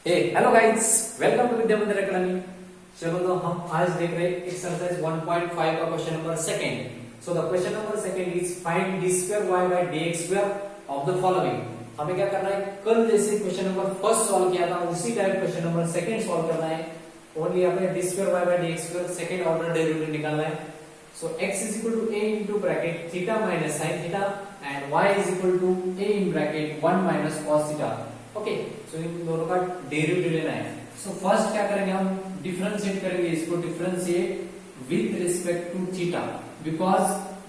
Hello guys, welcome to विद्या मंदिर academy. चलो तो हम आज देख रहे हैं एक्सरसाइज 1.5 का question number second. So the question number second is find d square Y by D x square of the following. हमें क्या करना है, कल जैसे क्वेश्चन नंबर फर्स्ट सॉल्व किया था उसी type question number second solve करना है। ओनली हमें d square Y by D x square second order derivative निकालना है। So x is equal to a into bracket theta minus sin theta and y is equal to a in bracket 1 minus cos theta। Okay, सो इन दोनों का derivative लेना है। So first क्या करेंगे, हम differentiate करेंगे इसको, differentiate with respect to theta because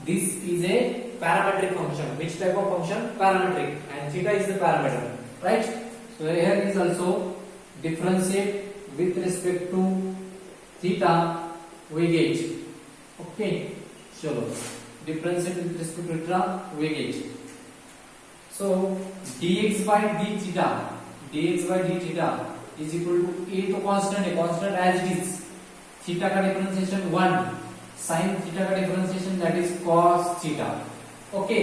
this is a parametric function. Which type of function? Parametric, and theta is the parameter, right? So here is also differentiate with respect to theta we get. Okay, चलो differentiate with respect to theta we get. So dx by d theta is equal to a तो constant है, constant as it is. Theta का differentiation 1, sin theta का differentiation that is cos theta. Okay,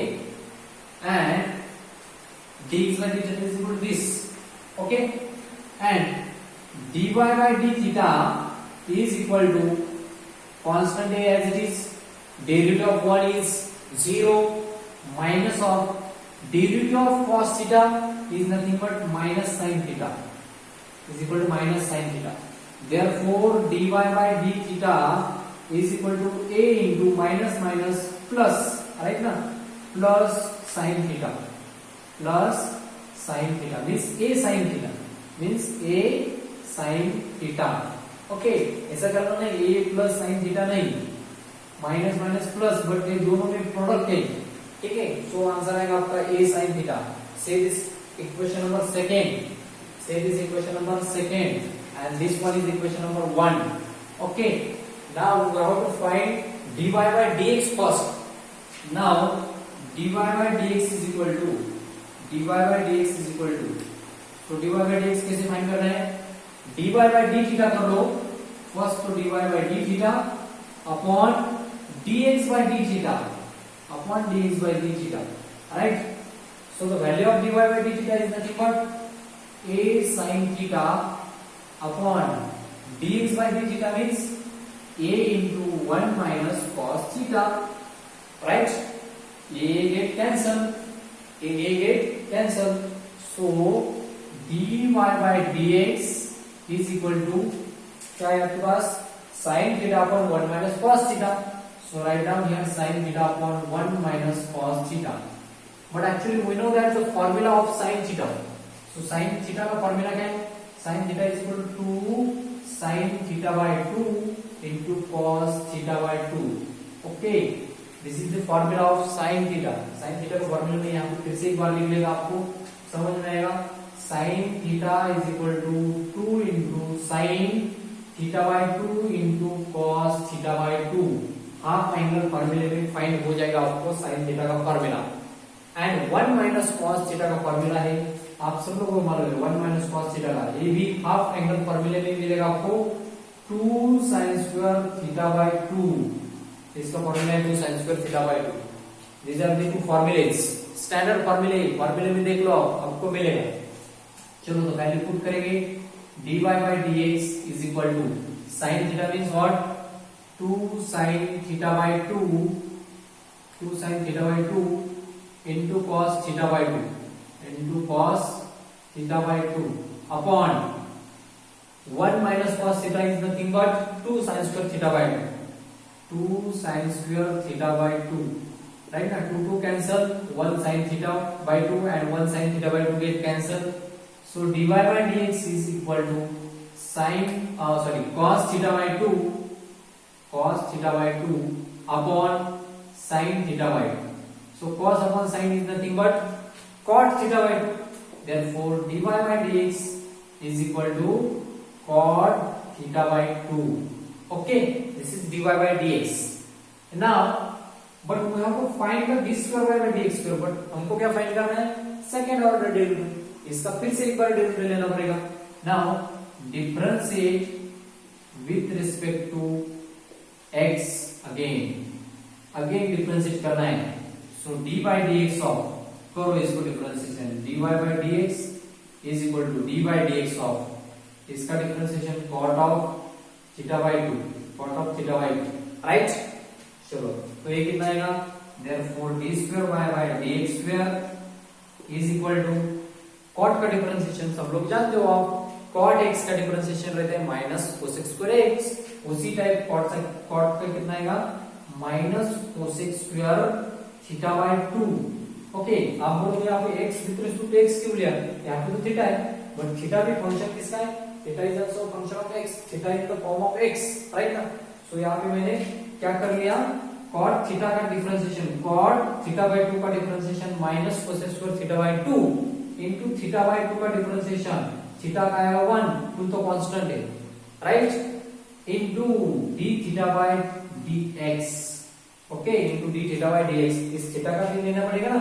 and dx by d theta is equal to this। Okay, and dy by d theta is equal to constant है as it is, derivative of 1 is 0 minus of derivative of cos theta is nothing but minus sin theta is equal to minus sin theta. Therefore dy by d theta is equal to a into minus minus plus, right na, plus sin theta, plus sin theta means a sin theta, means a sin theta। Okay, ऐसा करना नहीं, a plus sin theta नहीं, minus minus plus, but ये दोनों में product है, ठीक है। सो आंसर आएगा आपका a sin theta। Say this equation number second, say this equation number second, and this one is equation number 1। Okay, now we have to find dy by dx first। Now dy by dx is equal to तो dy by dx कैसे find कर रहे हैं? dy by d theta कर लो first, तो dy by d theta upon dx by d theta upon dx by d theta, right? So the value of dy by d theta is nothing but a sin theta upon dx by d theta means a into 1 minus cos theta, right? A get cancel, so dy by dx is equal to क्या है आपके पास? sin theta upon 1 minus cos theta। So write down here sin theta upon 1 minus cos theta. But actually we know that the formula of sin theta. So sin theta का formula क्या है? Sin theta is equal to sin theta by 2 into cos theta by 2. Okay, this is the formula of sin theta. Sin theta का formula में यहाँ पे फिर से एक बार लिख लेगा, आपको समझ में आएगा। sin theta is equal to 2 into sin theta by 2 into cos theta by 2। Half angle फॉर्मूले में फाइंड हो जाएगा आपको sin थीटा का formula, and 1 minus cos theta का फॉर्मूला है, आप सब लोगों को मालूम है 1 माइनस cos थीटा का, ये भी हाफ एंगल फॉर्मूले में मिलेगा आपको 2 sin स्क्वायर थीटा बाय 2। इसका फॉर्मूला है 2 sin square theta by 2। These are the two formulae, standard फॉर्मूले में देख लो आपको मिलेगा। चलो तो वैल्यू पुट करेंगे, dy by dx is equal to sin theta means what? 2 sin theta by 2 into cos theta by 2 upon 1 minus cos theta is nothing but 2 sin square theta by 2 sin square theta by 2, right? Now 2 cancel, 1 sin theta by 2 and 1 sin theta by 2 get cancel, so dy by dx is equal to cos theta by 2 upon sin theta by 2। So cos upon sin is nothing but cot theta by 2। Therefore dy by dx is equal to cot theta by 2। Okay, this is dy by dx। Now, but we have to find the d square by dx square। But हमको क्या find करना है? Second order derivative. इसका फिर से एक बार derivative लेना पड़ेगा। Now differentiate with respect to x again differentiate करना है। सो dy by dx ऑफ, करो इसको differentiation, dy by dx is equal to d by dx of इसका differentiation cot of theta by 2, cot of theta by 2, right. चलो तो ये कितना आएगा, therefore d square y by dx square is equal to cot का differentiation सब लोग जानते हो आप, cot x का डिफरेंशिएशन रहता है माइनस cosec स्क्वायर x, उसी टाइप cot का कितना आएगा minus cosec square theta by 2। Okay, आप बोलोगे यहाँ पे x with respect to x क्यों लिया, यहाँ पे तो थीटा है, बट थीटा भी फंक्शन किसका है, theta is also function of x, theta in the form of x, right ना। सो यहाँ पे मैंने क्या कर लिया, cot थीटा का डिफरेंशिएशन, cot थीटा बाय 2 का differentiation minus cosec square theta by 2 into theta by 2 का डिफरेंशिएशन, थीटा का आएगा 1, 2 तो कांस्टेंट है, right, into d theta by dx। Okay, into d theta by dx, इस थीटा का भी लेना पड़ेगा ना,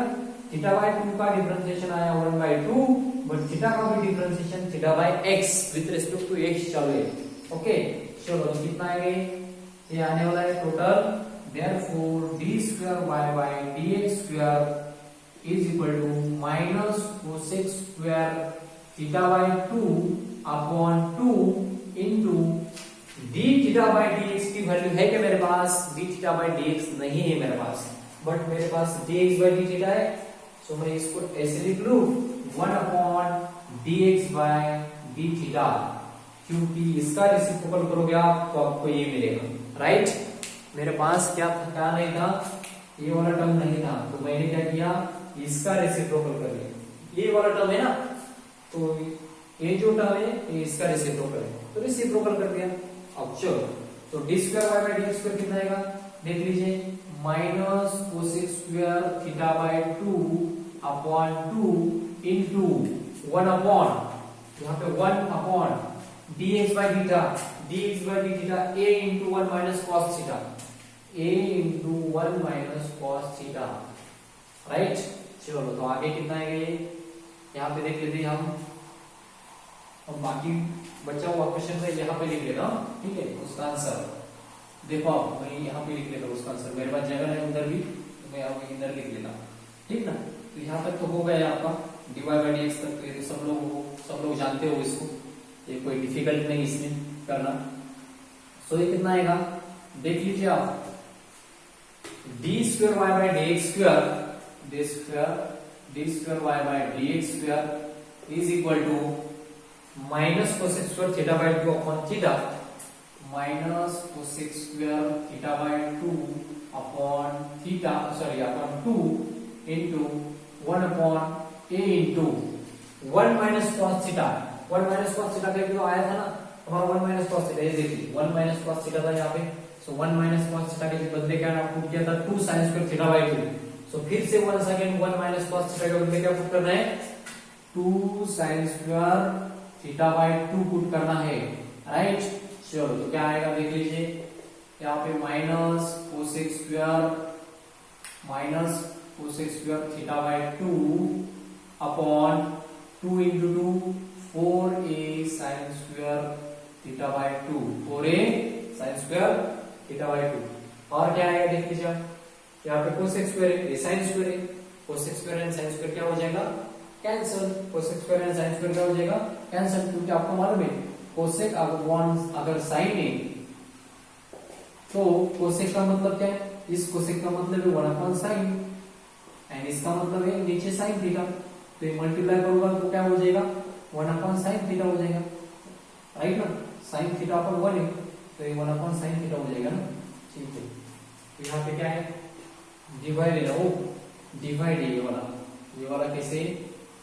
थीटा बाय 2 का डिफरेंशिएशन आया 1/2, बट थीटा का भी differentiation theta by x with respect to x चल रहे। ओके, चलो तो कितना आएगा, ये आने वाला है total, therefore d square y by dx square is equal to minus cosec square theta by 2 upon 2 into d theta by dx की वैल्यू है क्या मेरे पास, d थीटा बाय dx नहीं है मेरे पास, बट मेरे पास dx बाय d थीटा है, सो मैं इसको ऐसे लिख लूं 1 upon dx bye d theta, क्योंकि इसका रेसिप्रोकल करोगे आप तो आपको ये मिलेगा, राइट। मेरे पास क्या था, नहीं था, ये वाला टर्म नहीं था, तो मैंने क्या किया, इसका रेसिप्रोकल कर लिया, ये वाला टर्म है ना, तो ये जो टर्म है ये इसका रेसिप्रोकल है, तो रेसिप्रोकल कर दिया। अब चलो तो d square y by dx square कितना आएगा, देख लीजिए, minus cosec square theta by 2 upon 2 into 1 upon, यहाँ पे 1 upon dx by theta, dx bye d theta a into 1 minus cos theta, a into 1 minus cos theta, right. चलो तो आगे कितना आएगा, ये यहाँ पे देख लेते हैं हम, और बाकी बचा हुआ क्वेश्चन है यहाँ पे लिख लेता हूँ, ठीक है, उसका आंसर देखो आप, मैं यहाँ पे लिख लेता हूँ उसका आंसर, मेरे पास जगह है उधर भी, तो मैं यहाँ पे इधर लिख लेता हूँ, ठीक ना। तो यहाँ तक तो हो गया आपका dy बाय dx तक, तो सब लोग जानते हो इसको, ये कोई डिफिकल्ट नहीं इसमें करना। सो ये कितना आएगा, देख लीजिए आप, d square y by dx square, d square y by dx square is equal to minus cosec square theta by 2 upon theta, minus cosec square theta by 2 upon theta, sorry upon 2 into 1 upon a into 1 minus cos theta, 1 minus cos theta का जो आया था ना हमारा, 1 minus cos theta, ये देखिए 1 minus cos theta था यहाँ पे, सो 1 माइनस cos थीटा के बदले क्या पुट किया था, 2 sin स्क्वायर थीटा बाय 2, सो फिर से 1 सेकंड 1 माइनस cos थीटा के बदले क्या पुट करना है, 2 sin square theta by 2 put करना है, राइट। चलो तो क्या आएगा, देख लीजिए, यहाँ पे minus cosec square theta by 2 upon 2 into 2 4a sin square theta by 2, 4a sin square theta by 2, और क्या आएगा देख लीजिए, यहाँ पे cosec स्क्वायर है, sin स्क्वायर है, cosec square and sin square क्या हो जाएगा, cancel, cosec square and sin square क्या हो जाएगा, कैंसल, क्योंकि आपको मालूम है cosec अगर sin है तो cosec का मतलब क्या है, इस cosec का मतलब है 1 अपॉन sin, एंड इसका मतलब है नीचे sin थीटा, तो ये मल्टीप्लाई करूंगा तो क्या हो जाएगा, 1 अपॉन sin थीटा हो जाएगा, राइट ना, sin थीटा अपॉन 1 है, तो ये 1 अपॉन sin थीटा हो जाएगा ना, ठीक है। तो यहाँ पे क्या है, डिवाइड है ना, वो डिवाइड है, ये वाला कैसे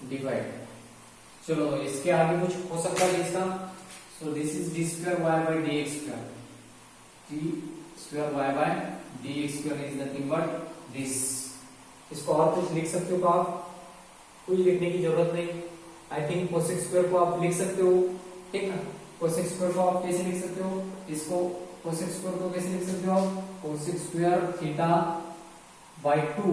डिवाइड। चलो तो इसके आगे कुछ हो सकता है इसका, so this is d square y by dx square, d square y by dx square is nothing but this. इसको और कुछ लिख सकते हो आप, कोई लिखने की जरूरत नहीं, आई थिंक cosec स्क्वायर को आप लिख सकते हो, ठीक ना, cosec स्क्वायर को आप कैसे लिख सकते हो, इसको cosec स्क्वायर को कैसे लिख सकते हो आप, cosec square theta by 2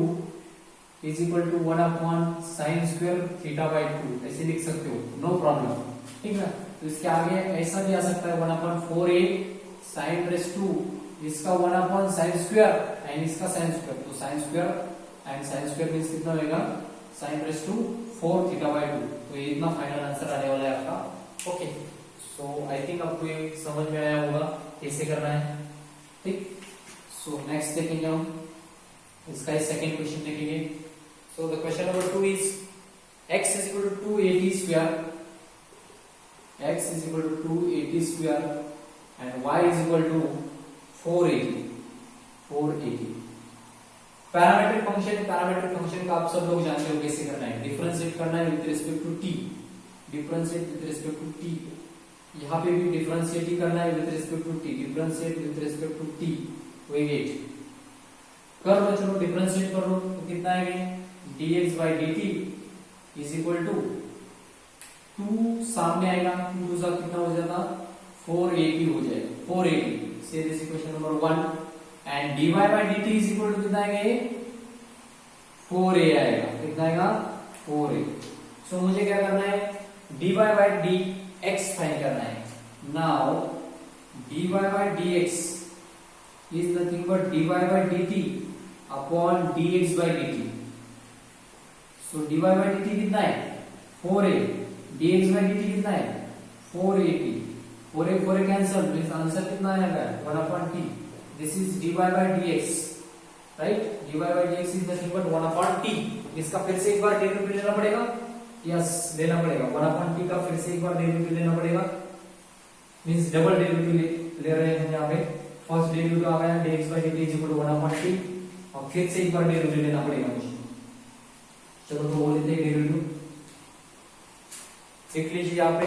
is equal to 1 upon sine square theta by 2, ऐसे लिख सकते हो, नो प्रॉब्लम, ठीक ना। तो इसके आगे ऐसा भी आ सकता है 1 अपॉन 4a साइन रेस 2, इसका 1 अपॉन साइन स्क्वायर एंड इसका साइन स्क्वायर, तो sine square and sine square means कितना होगा, sine raise to 4 theta by 2, तो ये इतना फाइनल आंसर आने वाला है आपका, ओके। सो आई थिंक आपको ये समझ में आया होगा कैसे करना है, ठीक। सो नेक्स्ट देखेंगे हम, इसका सेकंड क्वेश्चन देखेंगे। सो the question number 2 is x is equal to 280 square, x is equal to 280 square and y is equal to 480। Parametric function का आप सब लोग जानते हो कैसे करना है, डिफरेंशिएट करना है with respect to t, differentiate with respect to t, यहाँ पे भी डिफरेंशिएट ही करना है with respect to t, differentiate with respect to t, wait कर लो, चलो डिफरेंशिएट कर लो, तो कितना आएगा dx by dt is equal to 2 सामने आएगा, 2 का कितना हो जाता 480 हो जाएगा, 480 से this equation number 1 and dy by dt is equal to कितना आएगा, 4a आएगा, कितना आएगा 4a। सो मुझे क्या करना है, dy by dx फाइंड करना है। Now dy by dx is nothing but dy by dt upon dx by dt। So dy by dt कितना है 4a, dx by dt कितना है 480, 4a कैंसल, मींस आंसर कितना आएगा 1/t। This is dy by dx, right, dy by dx is nothing but 1/t। इसका फिर से एक बार डेरिवेटिव लेना पड़ेगा, यस लेना पड़ेगा, 1/t का फिर से एक बार डेरिवेटिव लेना पड़ेगा, मींस डबल डेरिवेटिव ले रहे हैं यहाँ पे। फर्स्ट डेरिवेटिव आ गया dx by dt is equal to 1/t और फिर से एक बार डेरिवेटिव लेना पड़ेगा मुझे। चलो तो बोल देते हैं डेरिवेटिव, देख लीजिए यहाँ पे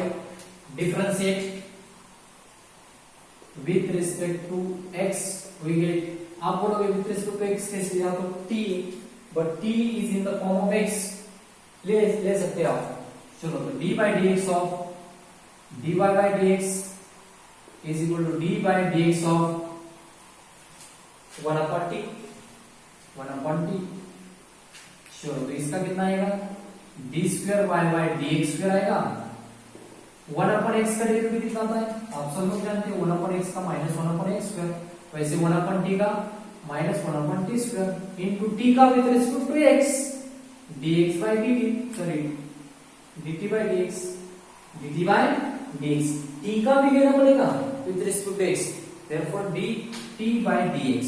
differentiate with respect to x we get, आप बोलोगे विथ रिस्पेक्ट टू x कैसे, या तो t, but t is in the form of x, ले सकते हैं आप। चलो तो d by dx of dy by dx is equal to d by dx of 1/t, 1/t। चलो तो इसका कितना आएगा d square y by dx square आएगा, 1/x का डेरिवेटिव कितना आता है आप सब लोग जानते हो, 1/x का माइनस 1/x स्क्वायर, वैसे 1/t का minus 1/t square into t का with respect to x, dx by dt, sorry dt by dx, dt by dx, t का भी लेना पड़ेगा with respect to x, therefore dt by dx।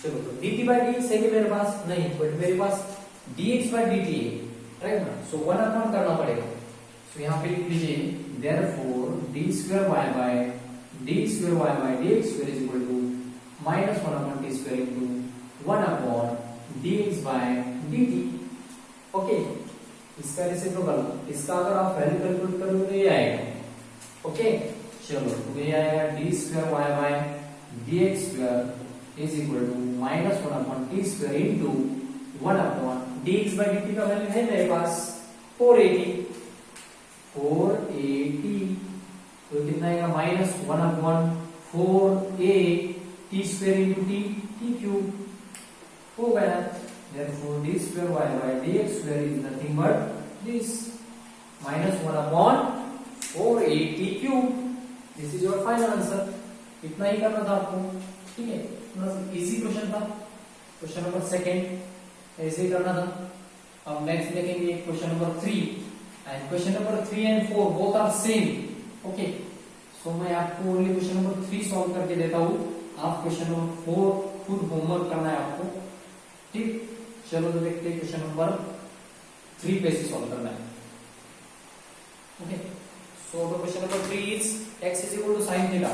चलो तो dt by dx है कि मेरे पास नहीं, बट मेरे पास dx by dt है, राइट ना, सो 1/1 करना पड़ेगा। सो यहाँ पे लिख लीजिए therefore d square y by dx square is equal to minus 1/t square into 1/dx by dt। Okay, इसका रेसिप्रोकल कर लो, इसका अगर आप वैल्यू कैलकुलेट करोगे तो ये आएगा। ओके चलो तो ये आएगा d square y by dx square is equal to minus 1/t square into 1/dx by dt का वैल्यू है मेरे पास 480, तो कितना आएगा minus 1/4a t square into t cube हो गया। therefore d square y by dx square is nothing but this minus 1/4a t cube. This is your final answer. इतना ही करना था आपको, ठीक है, इजी क्वेश्चन था, क्वेश्चन नंबर सेकंड ऐसे ही करना था। अब नेक्स्ट देखेंगे question number 3 and question number 3 and 4 both are same. Okay so मैं आपको ओनली क्वेश्चन नंबर 3 सॉल्व करके देता हूँ, आप क्वेश्चन नंबर 4 खुद होमवर्क करना है आपको, ठीक। चलो तो देखते हैं क्वेश्चन नंबर 3 पे से सॉल्व करना है। Okay so the question number 3 is x is equal to sin theta,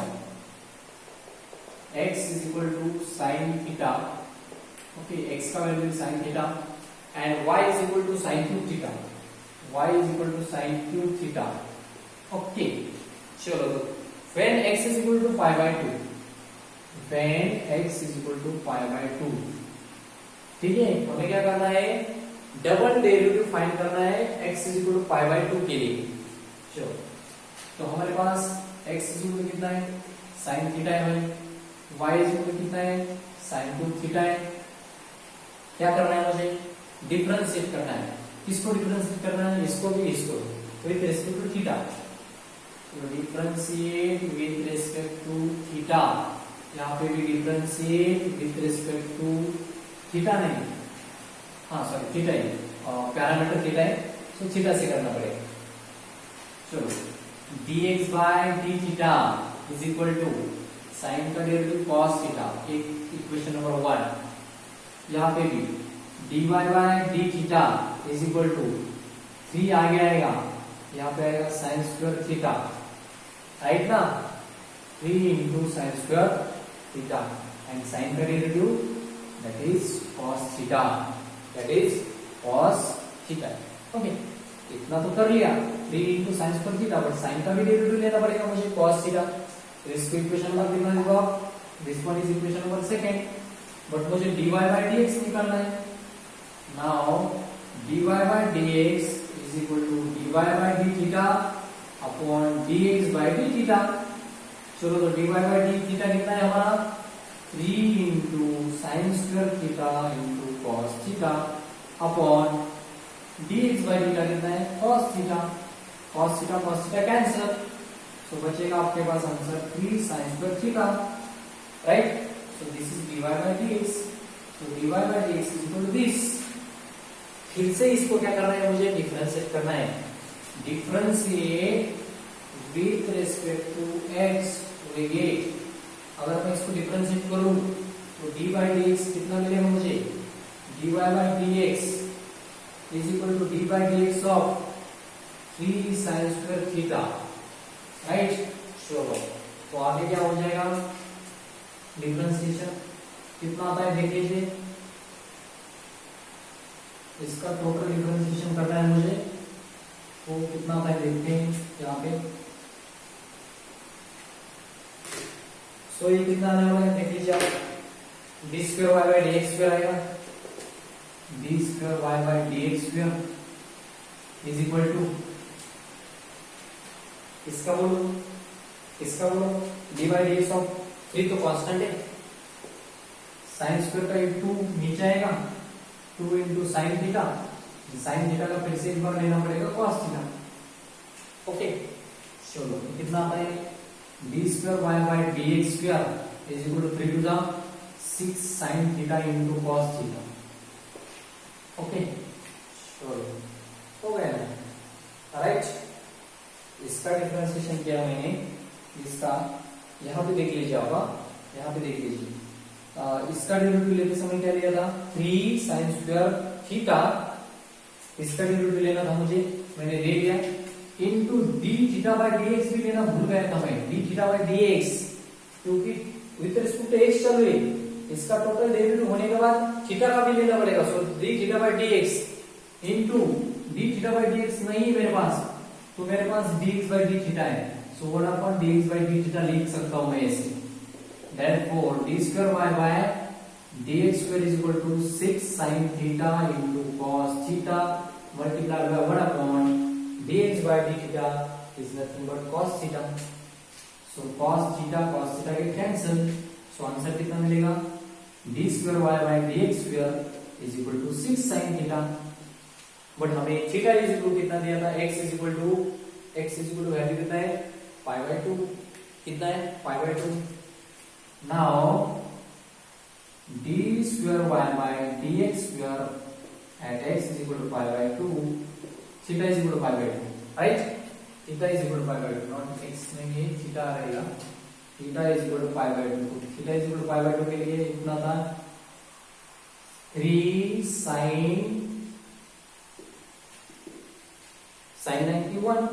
x is equal to sin theta, okay, x का value sin theta and y is equal to sin cube theta, y is equal to sin cube theta। okay चलो तो when x is equal to pi by 2, when x is equal to pi by 2, ठीक है, हमें क्या करना है, double derivative find करना है x is equal to pi by 2 के लिए। चलो तो हमारे पास x is equal to कितना है sin थीटा है, y is equal to कितना है sin cube थीटा है। क्या करना है मुझे, डिफरेंशिएट करना है। किसको डिफरेंशिएट करना है, इसको भी इसको, विद रिस्पेक्ट टू थीटा। तो differentiate with respect to theta, यहाँ पे भी differentiate with respect to theta नहीं, हाँ सॉरी थीटा ही, पैरामीटर थीटा है, तो थीटा से करना पड़ेगा। चलो dx by D theta is equal to sine का डेरिवेटिव cos थीटा, एक इक्वेशन नंबर 1। यहाँ पे भी dy by D theta is equal to 3 आगे आएगा, यहाँ पे आएगा साइन स्क्वायर थीटा, राइट ना, 3 into sine square theta and sine का derivative that is cos theta, that is cos theta. Okay, इतना तो कर लिया, 3 into sine square theta, but sine का भी डेरिवेटिव लेना पड़ेगा मुझे cos थीटा। तो इसको इक्वेशन नंबर कितना होगा, this one is equation number second, but मुझे dy बाय dx निकालना है। Now dy by dx is equal to dy by D theta upon dx by D theta. चलो तो dy बाय डी थीटा कितना है हमारा, 3 into sine square theta into cos theta upon dx by theta कितना है, cos theta. cos theta cancel, तो बचेगा आपके पास answer 3 sin square theta, right. So this is dy by dx, तो dy by dx is equal to this. फिर से इसको क्या करना है, मुझे डिफरेंशिएट करना है, differentiate with respect to x। तो ये अगर मैं इसको डिफरेंशिएट करूं तो dy बाय dx कितना मिलेगा मुझे, dy by dx is equal to D by D x of 3 sine square theta, right. चलो तो आगे क्या हो जाएगा, डिफरेंशिएशन कितना आता है देख लीजिए, इसका टोटल डिफरेंशिएशन करना है मुझे, तो कितना आता है देखते हैं यहाँ पे। सो ये कितना आने वाला है देख लीजिए आप, d square Y by D x square आएगा, d square Y by D x square is equal to, इसका बोलो d by D x of 3 तो कांस्टेंट है, साइन स्क्वायर का 2 नीचे आएगा, 2 into sine theta, sine theta का फिर से एक बार लेना पड़ेगा cos थीटा। ओके, चलो कितना आता है, D square Y by D x square is equal to 3 to the 6 sine theta into cos theta. Okay, चलो हो गया ना, राइट। इसका डिफरेंशिएशन किया मैंने, इसका यहाँ पे देख लीजिए आप, यहाँ पे देख लीजिए, इसका डेरिवेटिव लेते समय क्या लिया था, 3 साइन स्क्वायर थीटा, इसका डेरिवेटिव लेना था मुझे, मैंने ले लिया, into d theta by D x भी लेना भूल गया था मैं, D theta by D x, क्योंकि विद रिस्पेक्ट टू एक्स चल रही, इसका टोटल डेरिवेटिव होने के बाद थीटा का भी लेना पड़ेगा, so d theta by D x into d theta by D x नहीं है मेरे पास, तो मेरे पास dx by d थीटा है, so one upon dx by d theta लिख सकता हूं मैं ऐसे, therefore d square y by dx square is equal to 6 sin theta into cos theta multiplied by 1 upon dx by d theta is nothing but cos theta, so cos theta get cancel, so answer कितना मिलेगा, d square y by dx square is equal to 6 sin theta, but हमें theta is equal कितना दिया था, x is equal to value कितना है, pi by 2, कितना है, pi by 2। Now D square Y by D x square at x is equal to pi by 2, theta is equal to pi by 2, right, theta is equal to pi by 2, not x में ये theta रहेगा, theta is equal to pi by 2, theta is equal to pi by 2 के लिए कितना था, 3 sin 91,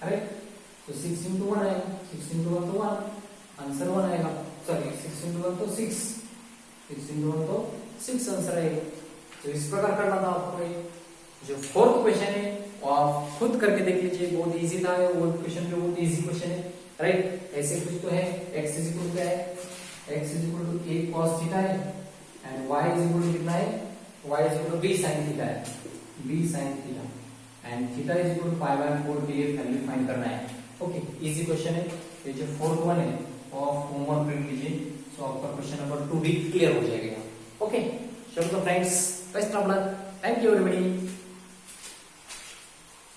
right, तो 6 into 1 आएगा, 6 into 1 तो 1, आंसर 1 आएगा, सॉरी 6 into 1 तो 6, 6 into 1 तो 6 आंसर आएगा। तो इस प्रकार करना था आपको, ये जो फोर्थ क्वेश्चन है वो आप खुद करके देख लीजिए, बहुत इजी था, वो क्वेश्चन जो बहुत इजी क्वेश्चन है, राइट। ऐसे कुछ तो है, x इज इक्वल टू क्या है, x is equal to a cos theta है and y is equal to कितना है, y is equal to b sin theta है, b sin theta and theta is equal to pi by 4 के लिए value find करना है। Okay, easy question है, ये जो फोर्थ वन है वो आप होमवर्क कर लीजिए, सो आपका क्वेश्चन नंबर 2 भी क्लियर हो जाएगा। ओके, चलो तो friends, best of luck, thank you everybody.